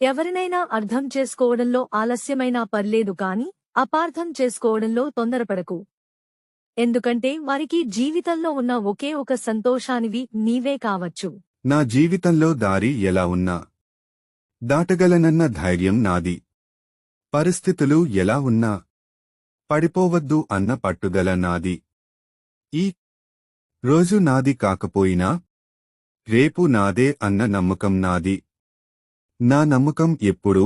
ఎవరినైనా అర్థం చేసుకోవడంలో ఆలస్యమైనా పర్లేదు కాని అపార్థం చేసుకోవడంలో తొందరపడకు. ఎందుకంటే వారికి జీవితంలో ఉన్న ఒకే ఒక సంతోషానివి నీవే కావచ్చు. నా జీవితంలో దారి ఎలా ఉన్నా దాటగలనన్న ధైర్యం నాది. పరిస్థితులు ఎలా ఉన్నా పడిపోవద్దు అన్న పట్టుదల నాది. ఈ రోజు నాది కాకపోయినా రేపు నాదే అన్న నమ్మకం నాది. నా నమ్మకం ఎప్పుడూ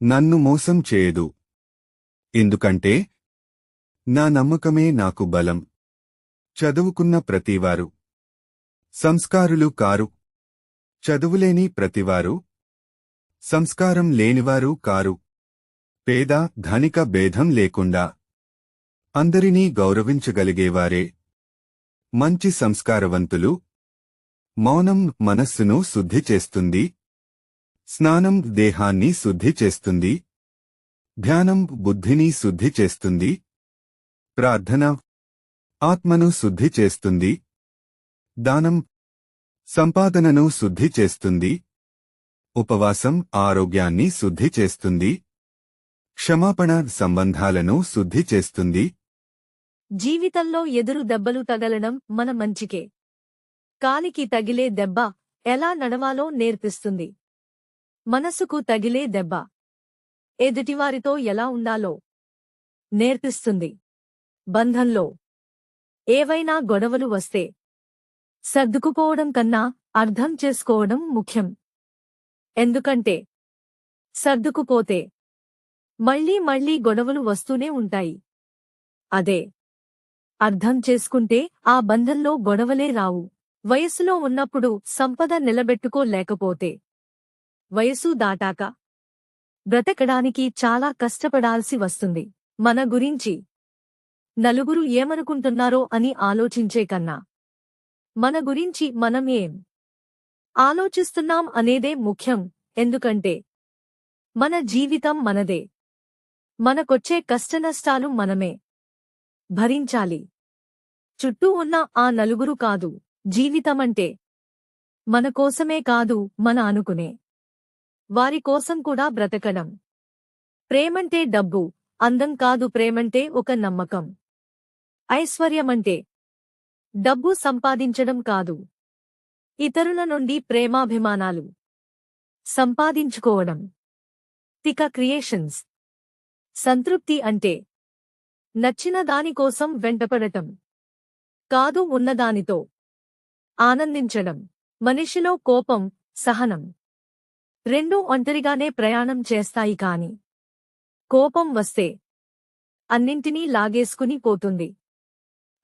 నన్ను మోసం చేయదు. ఎందుకంటే నా నమ్మకమే నాకు బలం. చదువుకున్న ప్రతివారు సంస్కారులు కారు. చదువులేని ప్రతివారు సంస్కారం లేనివారు కారు. పేద ధనిక భేదం లేకుండా అందరినీ గౌరవించగలిగేవారే మంచి సంస్కారవంతులు. మౌనం మనస్సును శుద్ధి చేస్తుంది. స్నానం దేహాన్ని శుద్ధి చేస్తుంది. ధ్యానం బుద్ధిని శుద్ధి చేస్తుంది. ప్రార్థన ఆత్మను శుద్ధి చేస్తుంది. దానం సంపాదనను శుద్ధి చేస్తుంది. ఉపవాసం ఆరోగ్యాన్ని శుద్ధి చేస్తుంది. క్షమాపణ సంబంధాలను శుద్ధి చేస్తుంది. జీవితంలో ఎదురు దెబ్బలు తగలడం మన మంచికే. కాలికి తగిలే దెబ్బ ఎలా నడవాలో నేర్పిస్తుంది. మనసుకు తగిలే దెబ్బ ఎదుటివారితో ఎలా ఉండాలో నేర్పిస్తుంది. బంధంలో ఏవైనా గొడవలు వస్తే సర్దుకుపోవడం కన్నా అర్థం చేసుకోవడం ముఖ్యం. ఎందుకంటే సర్దుకుపోతే మళ్లీ మళ్లీ గొడవలు వస్తూనే ఉంటాయి. అదే అర్థం చేసుకుంటే ఆ బంధంలో గొడవలే రావు. వయస్సులో ఉన్నప్పుడు సంపద నిలబెట్టుకోలేకపోతే వయసు దాటాక బ్రతకడానికి చాలా కష్టపడాల్సి వస్తుంది. మన గురించి నలుగురు ఏమనుకుంటున్నారో అని ఆలోచించే కన్నా మన గురించి మనం ఏం ఆలోచిస్తున్నాం అనేదే ముఖ్యం. ఎందుకంటే మన జీవితం మనదే. మనకొచ్చే కష్టనష్టాలు మనమే భరించాలి. చుట్టూ ఉన్న ఆ నలుగురు కాదు. జీవితమంటే మన కోసమే కాదు, మన అనుకునే వారి కోసం కూడా బ్రతకడం. ప్రేమంటే డబ్బు, అందం కాదు. ప్రేమంటే ఒక నమ్మకం. ఐశ్వర్యమంటే డబ్బు సంపాదించడం కాదు, ఇతరుల నుండి ప్రేమాభిమానాలు సంపాదించుకోవడం. తిక క్రియేషన్స్ సంతృప్తి అంటే నచ్చిన దానికోసం వెంటపడటం కాదు, ఉన్నదానితో ఆనందించడం. మనిషిలో కోపం, సహనం రెండూ ఒంటరిగానే ప్రయాణం చేస్తాయి. కాని కోపం వస్తే అన్నింటినీ లాగేసుకుని పోతుంది.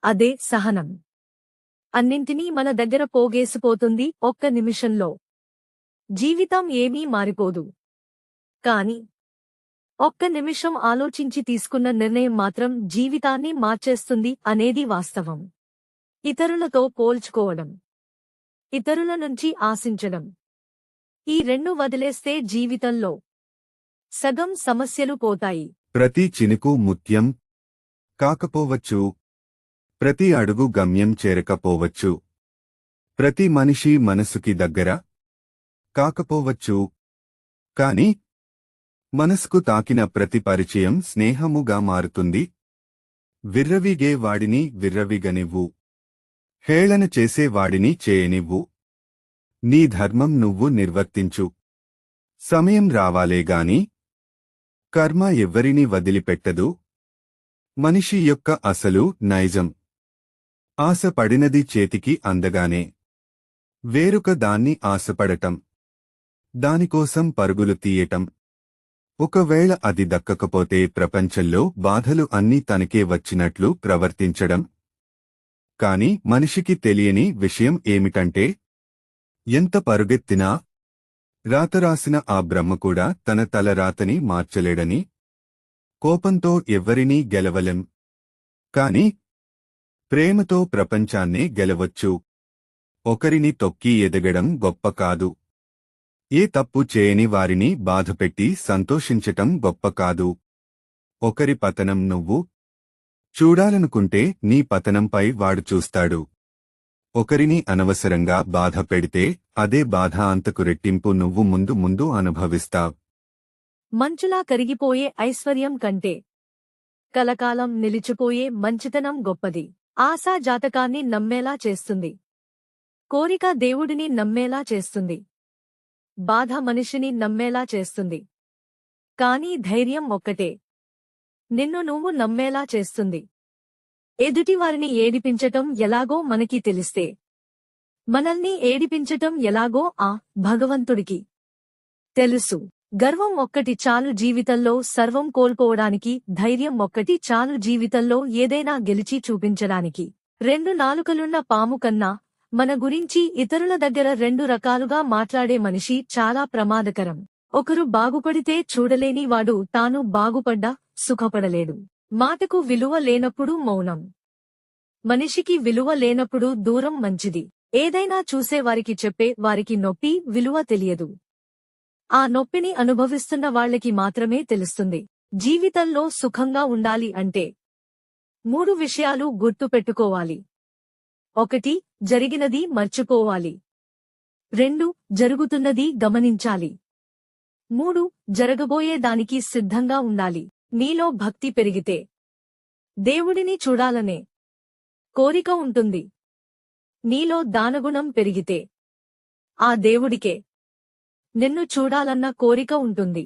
అదే సహనం అన్నింటినీ మన దగ్గర పోగేసిపోతుంది ఒక్క నిమిషంలో. జీవితం ఏమీ మారిపోదు, కాని ఒక్క నిమిషం ఆలోచించి తీసుకున్న నిర్ణయం మాత్రం జీవితాన్ని మార్చేస్తుంది అనేది వాస్తవం. ఇతరులతో పోల్చుకోవడం, ఇతరుల నుంచి ఆశించడం, ఈ రెండు వదిలేస్తే జీవితంలో సగం సమస్యలు పోతాయి. ప్రతి చినుకు ముత్యం కాకపోవచ్చు. ప్రతి అడుగు గమ్యం చేరకపోవచ్చు. ప్రతి మనిషి మనసుకి దగ్గర కాకపోవచ్చు. కాని మనసుకు తాకిన ప్రతి పరిచయం స్నేహముగా మారుతుంది. విర్రవీగే వాడిని విర్రవీగనివ్వు. హేళన చేసే వాడిని చేయనివ్వు. నీ ధర్మం నువ్వు నిర్వర్తించు. సమయం రావాలేగాని కర్మ ఎవ్వరినీ వదిలిపెట్టదు. మనిషి యొక్క అసలు నైజం ఆశపడినది చేతికి అందగానే వేరొక దాన్ని ఆశపడటం, దానికోసం పరుగులు తీయటం. ఒకవేళ అది దక్కకపోతే ప్రపంచంలో బాధలు అన్నీ తనకే వచ్చినట్లు ప్రవర్తించడం. కాని మనిషికి తెలియని విషయం ఏమిటంటే ఎంత పరుగెత్తినా రాతరాసిన ఆ బ్రహ్మ కూడా తన తలరాతని మార్చలేడని. కోపంతో ఎవ్వరినీ గెలవలెం, కాని ప్రేమతో ప్రపంచాన్నే గెలవచ్చు. ఒకరిని తొక్కి ఎదగడం గొప్ప కాదు. ఏ తప్పు చేయని వారిని బాధపెట్టి సంతోషించటం గొప్ప కాదు. ఒకరి పతనం నువ్వు చూడాలనుకుంటే నీ పతనంపై వాడు చూస్తాడు. ఒకరిని అనవసరంగా బాధ పెడితే అదే బాధ అంతకు రెట్టింపు నువ్వు ముందు ముందు అనుభవిస్తావ్. మంచులా కరిగిపోయే ఐశ్వర్యం కంటే కలకాలం నిలిచిపోయే మంచితనం గొప్పది. ఆశ జాతకాన్ని నమ్మేలా చేస్తుంది. కోరిక దేవుడిని నమ్మేలా చేస్తుంది. బాధ మనిషిని నమ్మేలా చేస్తుంది. కానీ ధైర్యం ఒక్కటే నిన్ను నువ్వు నమ్మేలా చేస్తుంది. ఎదుటివారిని ఏడిపించటం ఎలాగో మనకి తెలిస్తే మనల్ని ఏడిపించటం ఎలాగో ఆ భగవంతుడికి తెలుసు. గర్వం ఒక్కటి చాలు జీవితంలో సర్వం కోల్పోవడానికి. ధైర్యం ఒక్కటి చాలు జీవితంలో ఏదైనా గెలిచి చూపించడానికి. రెండు నాలుకలున్న పాము కన్నా మన గురించి ఇతరుల దగ్గర రెండు రకాలుగా మాట్లాడే మనిషి చాలా ప్రమాదకరం. ఒకరు బాగుపడితే చూడలేని వాడు తాను బాగుపడ్డా సుఖపడలేడు. మాటకు విలువ లేనప్పుడు మౌనం. మనిషికి విలువ లేనప్పుడు దూరం మంచిది. ఏదైనా చూసేవారికి చెప్పే వారికి నొప్పి విలువ తెలియదు. ఆ నొప్పిని అనుభవిస్తున్న వాళ్ళకి మాత్రమే తెలుస్తుంది. జీవితంలో సుఖంగా ఉండాలి అంటే 3 విషయాలు గుర్తు పెట్టుకోవాలి. 1 జరిగినది మర్చిపోవాలి. 2 జరుగుతున్నది గమనించాలి. 3 జరగబోయే దానికి సిద్ధంగా ఉండాలి. నీలో భక్తి పెరిగితే దేవుడిని చూడాలనే కోరిక ఉంటుంది. నీలో దానగుణం పెరిగితే ఆ దేవుడికే నిన్ను చూడాలన్న కోరిక ఉంటుంది.